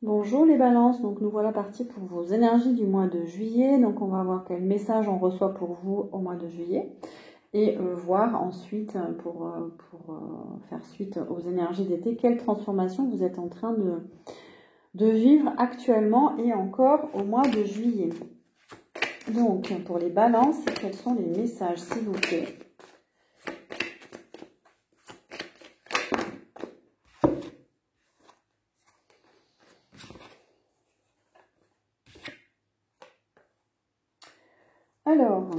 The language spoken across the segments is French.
Bonjour les balances, donc nous voilà partis pour vos énergies du mois de juillet. Donc on va voir quel message on reçoit pour vous au mois de juillet et voir ensuite pour faire suite aux énergies d'été, quelle transformation vous êtes en train de vivre actuellement et encore au mois de juillet. Donc pour les balances, quels sont les messages s'il vous plaît? Alors,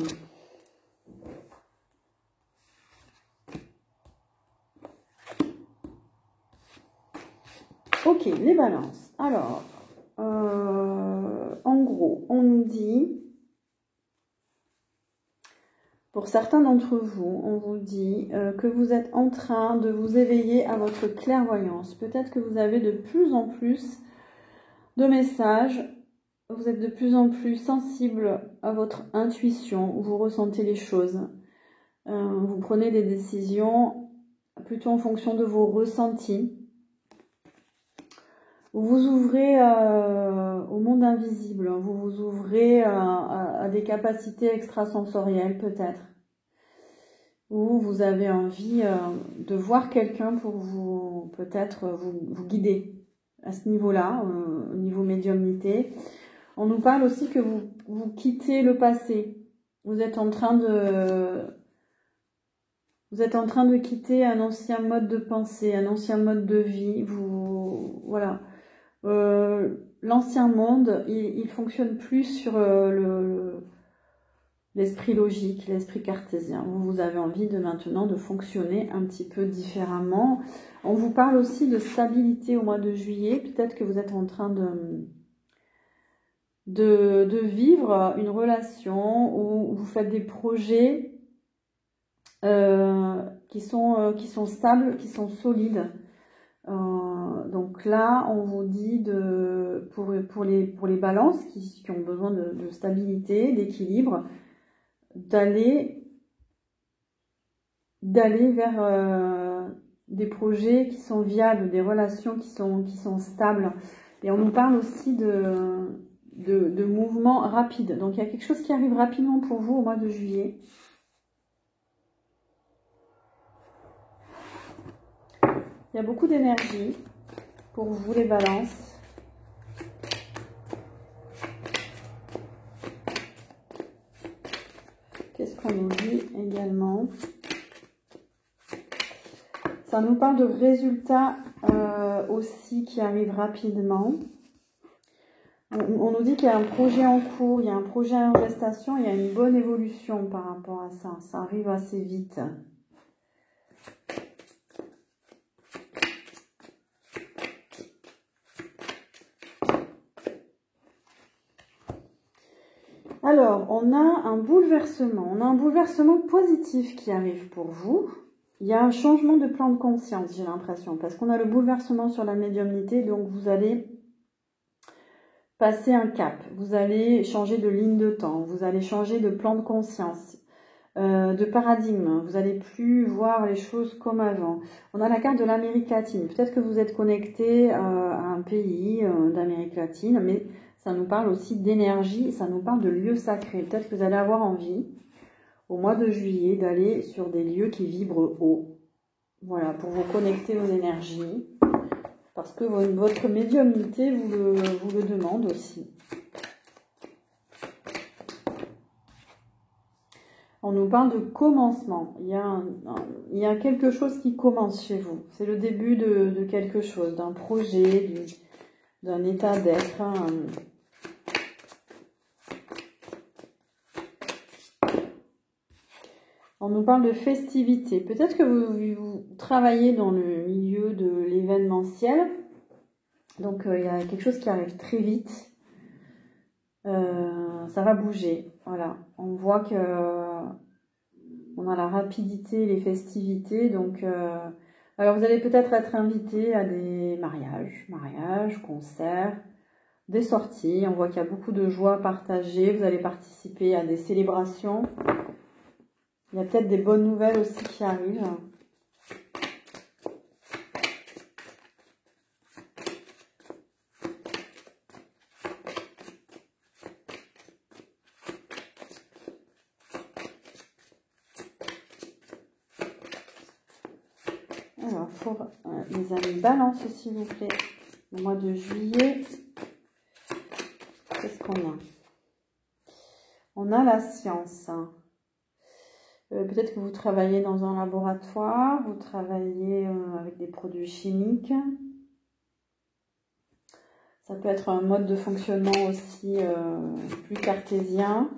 ok, les balances. Alors, en gros, on nous dit, pour certains d'entre vous, on vous dit que vous êtes en train de vous éveiller à votre clairvoyance. Peut-être que vous avez de plus en plus de messages, vous êtes de plus en plus sensible à votre intuition, vous ressentez les choses. Vous prenez des décisions plutôt en fonction de vos ressentis. Vous vous ouvrez au monde invisible, vous vous ouvrez à des capacités extrasensorielles peut-être. Ou vous avez envie de voir quelqu'un pour vous peut-être vous guider à ce niveau-là, au niveau médiumnité. On nous parle aussi que vous quittez le passé. Vous êtes en train de quitter un ancien mode de pensée, un ancien mode de vie. Voilà. L'ancien monde, il fonctionne plus sur l'esprit logique, l'esprit cartésien. Vous avez envie maintenant de fonctionner un petit peu différemment. On vous parle aussi de stabilité au mois de juillet. Peut-être que vous êtes en train de vivre une relation où vous faites des projets qui sont stables, qui sont solides. Donc là, on vous dit pour les balances qui ont besoin de stabilité, d'équilibre, d'aller vers des projets qui sont viables, des relations qui sont stables. Et on nous parle aussi de mouvements rapides. Donc il y a quelque chose qui arrive rapidement pour vous au mois de juillet. Il y a beaucoup d'énergie pour vous les balances. Qu'est-ce qu'on nous dit également? Ça nous parle de résultats aussi qui arrivent rapidement. On nous dit qu'il y a un projet en cours, il y a un projet en gestation, il y a une bonne évolution par rapport à ça. Ça arrive assez vite. Alors, on a un bouleversement positif qui arrive pour vous. Il y a un changement de plan de conscience, j'ai l'impression, parce qu'on a le bouleversement sur la médiumnité, donc vous allez passer un cap, vous allez changer de ligne de temps, vous allez changer de plan de conscience, de paradigme, vous n'allez plus voir les choses comme avant. On a la carte de l'Amérique latine, peut-être que vous êtes connecté à un pays d'Amérique latine, mais ça nous parle aussi d'énergie, ça nous parle de lieux sacrés. Peut-être que vous allez avoir envie, au mois de juillet, d'aller sur des lieux qui vibrent haut. Voilà, pour vous connecter aux énergies. Parce que votre médiumnité vous le demande aussi. On nous parle de commencement. Il y a quelque chose qui commence chez vous. C'est le début de quelque chose, d'un projet, d'un état d'être. On nous parle de festivité. Peut-être que vous travaillez dans le milieu de l'événementiel. Donc, il y a quelque chose qui arrive très vite. Ça va bouger. Voilà. On voit que on a la rapidité, les festivités. Donc, alors vous allez peut-être être invité à des mariages, concerts, des sorties. On voit qu'il y a beaucoup de joie partagée. Vous allez participer à des célébrations. Il y a peut-être des bonnes nouvelles aussi qui arrivent. Alors, pour les amis balance, s'il vous plaît, le mois de juillet, qu'est-ce qu'on a? On a la science. Peut-être que vous travaillez dans un laboratoire, vous travaillez avec des produits chimiques. Ça peut être un mode de fonctionnement aussi plus cartésien.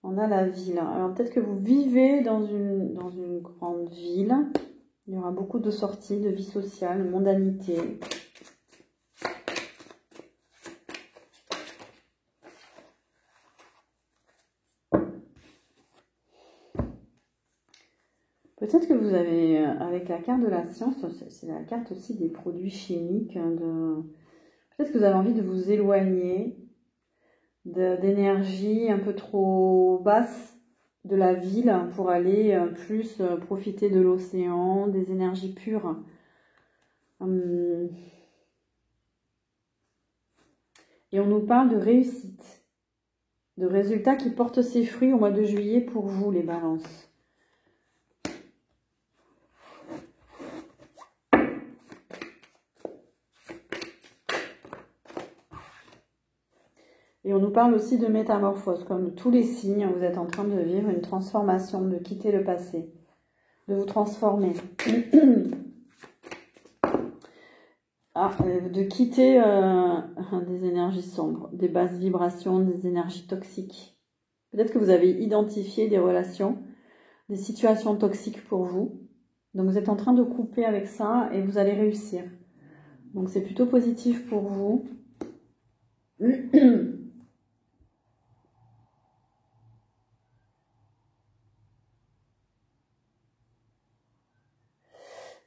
On a la ville. Alors peut-être que vous vivez dans une grande ville. Il y aura beaucoup de sorties, de vie sociale, de mondanité. Peut-être que vous avez, avec la carte de la science, c'est la carte aussi des produits chimiques. Peut-être que vous avez envie de vous éloigner d'énergie un peu trop basse de la ville pour aller plus profiter de l'océan, des énergies pures. Et on nous parle de réussite, de résultats qui portent ses fruits au mois de juillet pour vous, les balances. Et on nous parle aussi de métamorphose, comme tous les signes, vous êtes en train de vivre une transformation, de quitter le passé, de vous transformer. De quitter des énergies sombres, des basses vibrations, des énergies toxiques. Peut-être que vous avez identifié des relations, des situations toxiques pour vous. Donc vous êtes en train de couper avec ça et vous allez réussir. Donc c'est plutôt positif pour vous.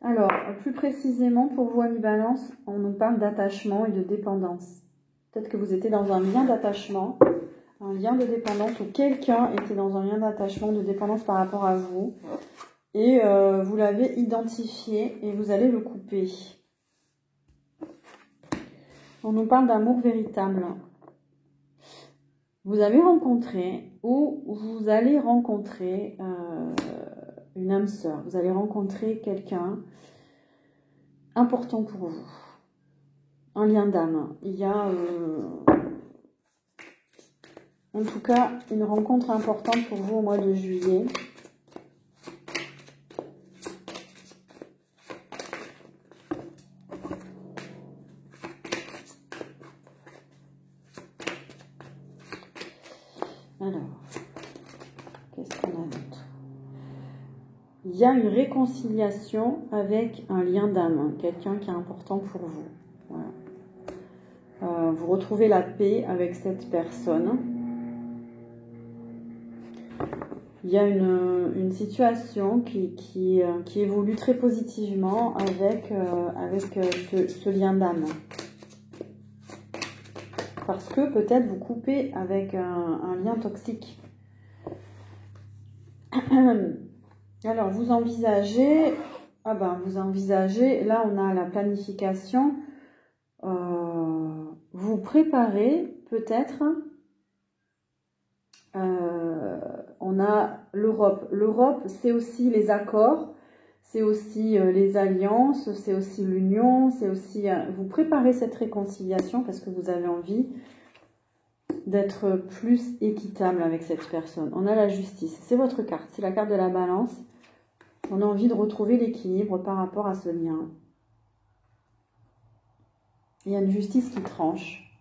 Alors, plus précisément pour vous, amis Balance, on nous parle d'attachement et de dépendance. Peut-être que vous étiez dans un lien d'attachement, un lien de dépendance, ou quelqu'un était dans un lien d'attachement, de dépendance par rapport à vous. Et vous l'avez identifié et vous allez le couper. On nous parle d'amour véritable. Vous avez rencontré ou vous allez rencontrer une âme sœur. Vous allez rencontrer quelqu'un important pour vous. Un lien d'âme. Il y a en tout cas une rencontre importante pour vous au mois de juillet. Alors, qu'est-ce qu'on a d'autre? Il y a une réconciliation avec un lien d'âme, quelqu'un qui est important pour vous. Voilà. Vous retrouvez la paix avec cette personne. Il y a une situation qui évolue très positivement avec ce lien d'âme. Parce que peut-être vous coupez avec un lien toxique. Alors, vous envisagez, là on a la planification, vous préparez peut-être, on a l'Europe. L'Europe, c'est aussi les accords, c'est aussi les alliances, c'est aussi l'union, c'est aussi, vous préparez cette réconciliation parce que vous avez envie d'être plus équitable avec cette personne. On a la justice, c'est votre carte, c'est la carte de la balance. On a envie de retrouver l'équilibre par rapport à ce lien. Il y a une justice qui tranche.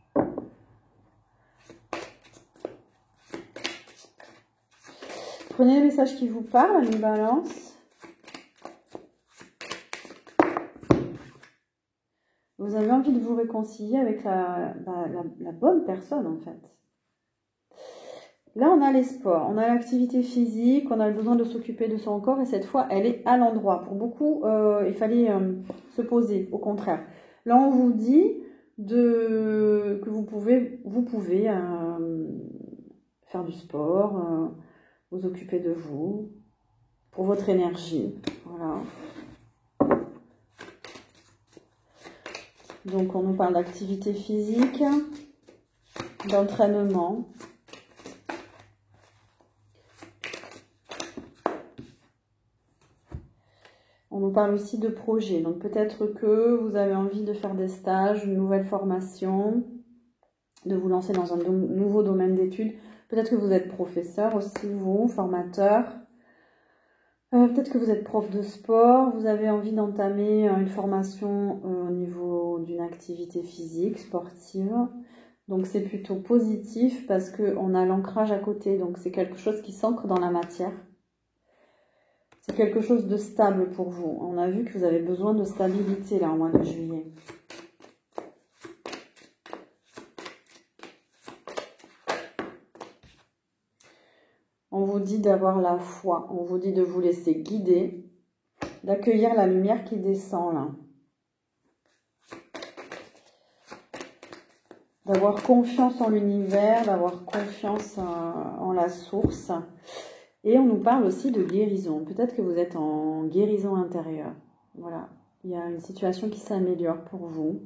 Prenez les messages qui vous parlent, les balances. Vous avez envie de vous réconcilier avec la bonne personne, en fait. Là, on a les sports, on a l'activité physique, on a le besoin de s'occuper de son corps et cette fois, elle est à l'endroit. Pour beaucoup, il fallait se poser, au contraire. Là, on vous dit que vous pouvez faire du sport, vous occuper de vous, pour votre énergie. Voilà. Donc, on nous parle d'activité physique. d'entraînement. On nous parle aussi de projets. Donc peut-être que vous avez envie de faire des stages, une nouvelle formation, de vous lancer dans un nouveau domaine d'études. Peut-être que vous êtes professeur aussi, vous, formateur. Peut-être que vous êtes prof de sport. Vous avez envie d'entamer une formation au niveau d'une activité physique, sportive. Donc c'est plutôt positif parce qu'on a l'ancrage à côté. Donc c'est quelque chose qui s'ancre dans la matière. C'est quelque chose de stable pour vous. On a vu que vous avez besoin de stabilité là, au mois de juillet. On vous dit d'avoir la foi. On vous dit de vous laisser guider, d'accueillir la lumière qui descend là. D'avoir confiance en l'univers, d'avoir confiance en la source. Et on nous parle aussi de guérison. Peut-être que vous êtes en guérison intérieure. Voilà, il y a une situation qui s'améliore pour vous.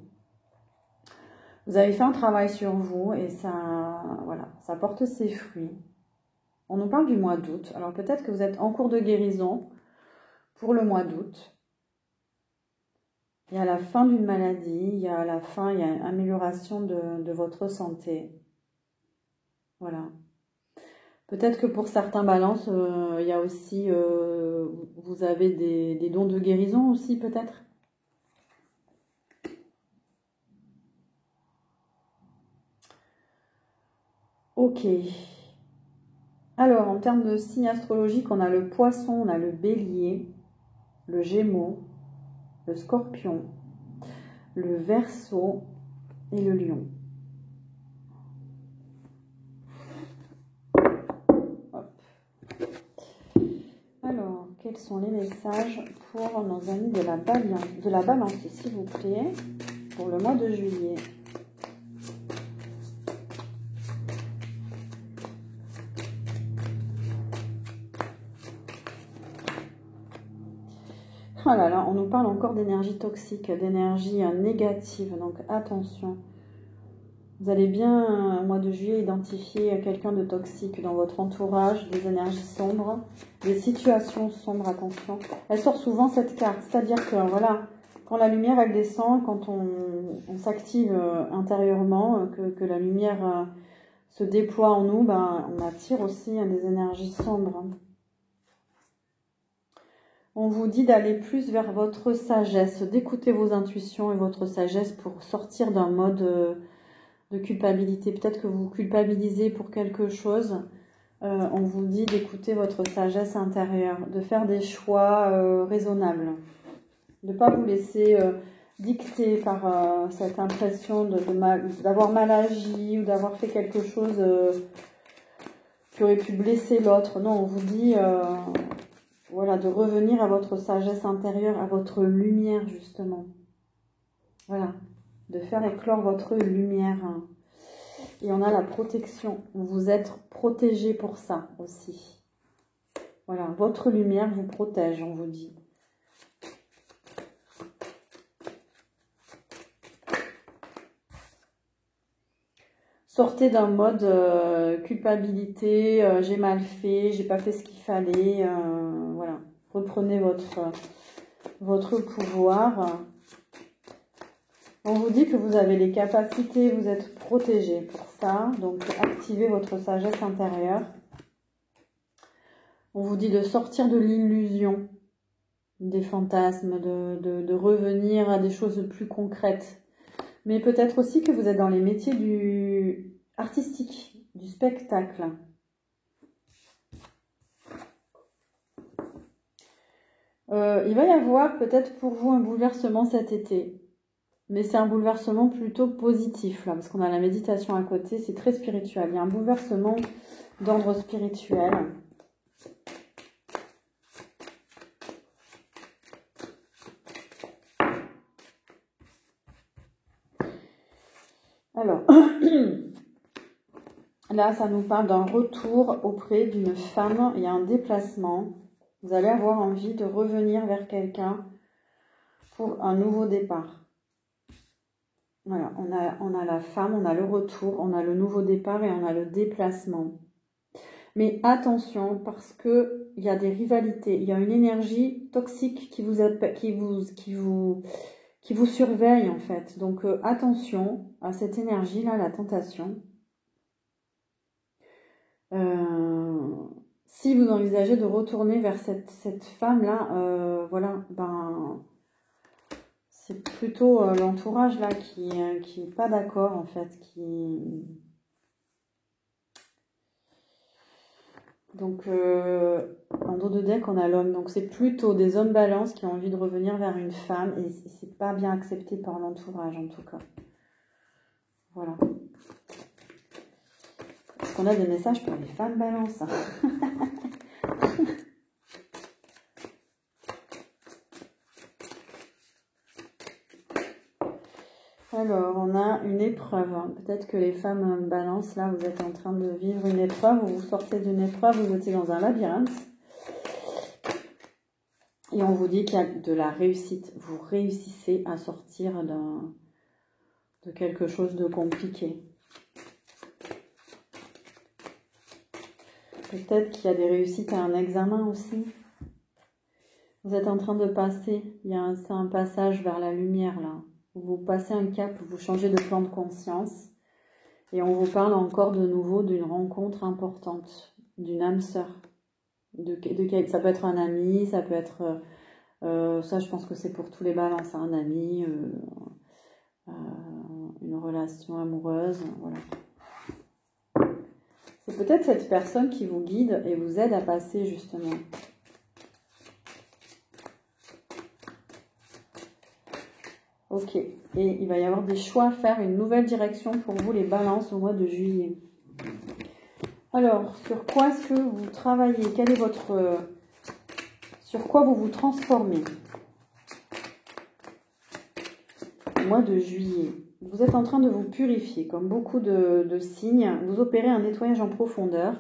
Vous avez fait un travail sur vous et ça, voilà, ça porte ses fruits. On nous parle du mois d'août. Alors peut-être que vous êtes en cours de guérison pour le mois d'août. Il y a la fin d'une maladie, il y a une amélioration de votre santé. Voilà. Peut-être que pour certains balances, il y a aussi, vous avez des dons de guérison aussi peut-être. Ok. Alors, en termes de signes astrologiques, on a le poisson, on a le bélier, le gémeaux, le scorpion, le verseau et le lion. Hop. Alors, quels sont les messages pour nos amis de la balance, s'il vous plaît, pour le mois de juillet? Oh là là, on nous parle encore d'énergie toxique, d'énergie négative, donc attention. Vous allez bien, au mois de juillet, identifier quelqu'un de toxique dans votre entourage, des énergies sombres, des situations sombres, attention. Elle sort souvent cette carte, c'est-à-dire que voilà, quand la lumière elle descend, quand on s'active intérieurement, que la lumière se déploie en nous, ben, on attire aussi des énergies sombres. On vous dit d'aller plus vers votre sagesse, d'écouter vos intuitions et votre sagesse pour sortir d'un mode de culpabilité. Peut-être que vous culpabilisez pour quelque chose. On vous dit d'écouter votre sagesse intérieure, de faire des choix raisonnables, de ne pas vous laisser dicter par cette impression d'avoir mal agi ou d'avoir fait quelque chose qui aurait pu blesser l'autre. Non, on vous dit voilà, de revenir à votre sagesse intérieure, à votre lumière justement. Voilà, de faire éclore votre lumière. Et on a la protection. Vous êtes protégé pour ça aussi. Voilà, votre lumière vous protège, on vous dit. Sortez d'un mode culpabilité, j'ai mal fait, j'ai pas fait ce qu'il fallait. Voilà, reprenez votre pouvoir. On vous dit que vous avez les capacités, vous êtes protégé pour ça. Donc, activez votre sagesse intérieure. On vous dit de sortir de l'illusion, des fantasmes, de revenir à des choses plus concrètes. Mais peut-être aussi que vous êtes dans les métiers artistiques, du spectacle. Il va y avoir peut-être pour vous un bouleversement cet été. Mais c'est un bouleversement plutôt positif, là, parce qu'on a la méditation à côté, c'est très spirituel. Il y a un bouleversement d'ordre spirituel. Alors, là, ça nous parle d'un retour auprès d'une femme. Il y a un déplacement. Vous allez avoir envie de revenir vers quelqu'un pour un nouveau départ. Voilà, on a la femme, on a le retour, on a le nouveau départ et on a le déplacement. Mais attention, parce que il y a des rivalités, il y a une énergie toxique qui vous surveille en fait. Donc attention à cette énergie-là, la tentation. Si vous envisagez de retourner vers cette femme-là, voilà, ben c'est plutôt l'entourage là qui est pas d'accord en fait, Donc, en dos de deck, on a l'homme. Donc, c'est plutôt des hommes balance qui ont envie de revenir vers une femme. Et c'est pas bien accepté par l'entourage, en tout cas. Voilà. Est-ce qu'on a des messages pour les femmes balance? Alors, on a une épreuve. Peut-être que les femmes balance, là, vous êtes en train de vivre une épreuve. Vous sortez d'une épreuve, vous étiez dans un labyrinthe. Et on vous dit qu'il y a de la réussite. Vous réussissez à sortir de quelque chose de compliqué. Peut-être qu'il y a des réussites à un examen aussi. Vous êtes en train de passer. C'est un passage vers la lumière là. Vous passez un cap, vous changez de plan de conscience. Et on vous parle encore de nouveau d'une rencontre importante, d'une âme sœur. Ça peut être un ami, ça peut être... ça, je pense que c'est pour tous les balances. Un ami, une relation amoureuse, voilà. C'est peut-être cette personne qui vous guide et vous aide à passer justement. Ok, et il va y avoir des choix à faire, une nouvelle direction pour vous les balances au mois de juillet. Alors, sur quoi est-ce que vous travaillez? Quel est votre... sur quoi vous vous transformez au mois de juillet? Vous êtes en train de vous purifier, comme beaucoup de signes. Vous opérez un nettoyage en profondeur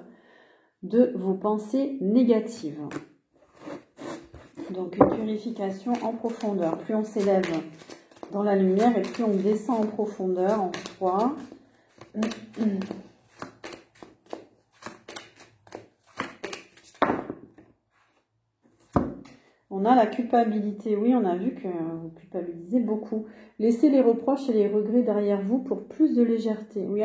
de vos pensées négatives. Donc, une purification en profondeur. Plus on s'élève dans la lumière et plus on descend en profondeur en soi. On a la culpabilité. Oui, on a vu que vous culpabilisez beaucoup. Laissez les reproches et les regrets derrière vous pour plus de légèreté. Oui,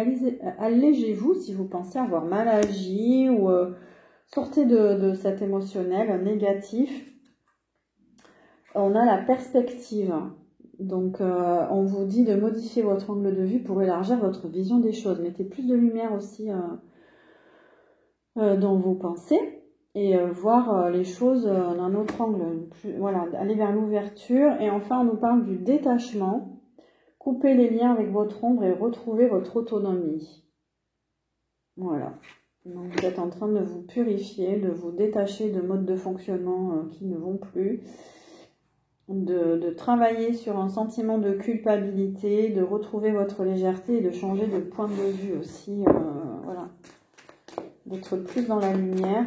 allégez-vous si vous pensez avoir mal agi ou sortez de cet émotionnel négatif. On a la perspective. Donc, on vous dit de modifier votre angle de vue pour élargir votre vision des choses. Mettez plus de lumière aussi dans vos pensées et voir les choses d'un autre angle. Voilà, aller vers l'ouverture. Et enfin, on nous parle du détachement. Coupez les liens avec votre ombre et retrouvez votre autonomie. Voilà. Donc, vous êtes en train de vous purifier, de vous détacher de modes de fonctionnement qui ne vont plus. De travailler sur un sentiment de culpabilité, de retrouver votre légèreté et de changer de point de vue aussi, voilà, d'être plus dans la lumière.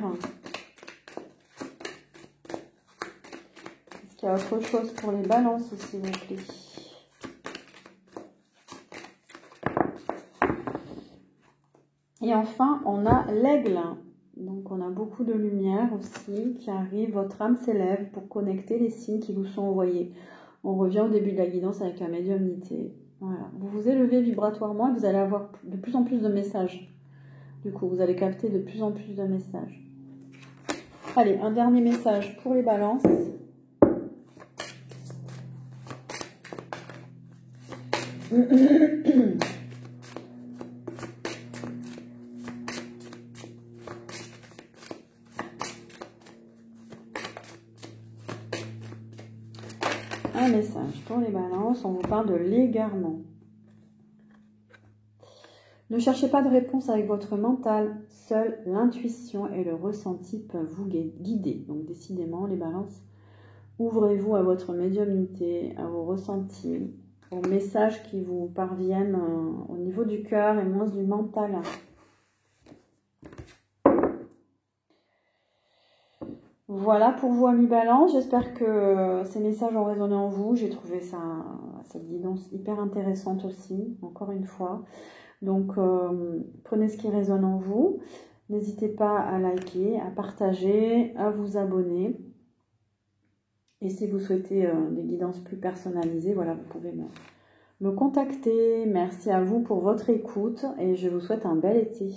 Est-ce qu'il y a autre chose pour les balances, s'il vous plaît? Et enfin, on a l'aigle. Donc, on a beaucoup de lumière aussi qui arrive. Votre âme s'élève pour connecter les signes qui vous sont envoyés. On revient au début de la guidance avec la médiumnité. Voilà. Vous vous élevez vibratoirement et vous allez avoir de plus en plus de messages. Du coup, vous allez capter de plus en plus de messages. Allez, un dernier message pour les balances. Un message pour les balances, on vous parle de l'égarement. Ne cherchez pas de réponse avec votre mental, seule l'intuition et le ressenti peuvent vous guider. Donc décidément, les balances, ouvrez-vous à votre médiumnité, à vos ressentis, aux messages qui vous parviennent au niveau du cœur et moins du mental. Voilà pour vous, amis Balance. J'espère que ces messages ont résonné en vous. J'ai trouvé cette guidance hyper intéressante aussi, encore une fois. Donc, prenez ce qui résonne en vous. N'hésitez pas à liker, à partager, à vous abonner. Et si vous souhaitez des guidances plus personnalisées, voilà, vous pouvez me contacter. Merci à vous pour votre écoute et je vous souhaite un bel été.